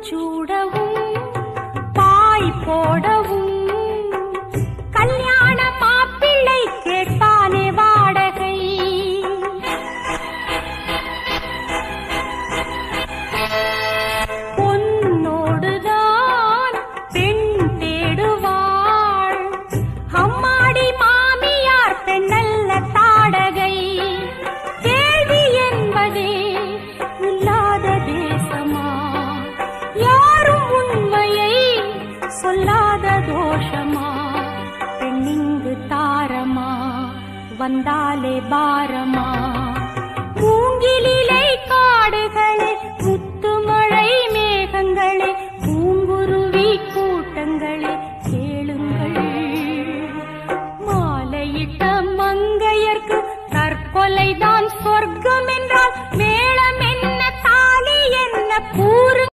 பூச்சூடவும் பாய் போடவும் கல்யாண மாப்பிள்ளை கேட்பானே வாடகை. பொன்னோடுதான் பெண் தேடுவாள், அம்மாடி மாமியார் பெண்ணல்ல தாடகை. கேள்வி என்பதே இல்லாத தேசமா, யாரும் உண்மையை சொல்லாத தோஷமா. பெண்ணிங்கு தாரமா வந்தாலே பாரமா, மூங்கிலிலை காடுகளே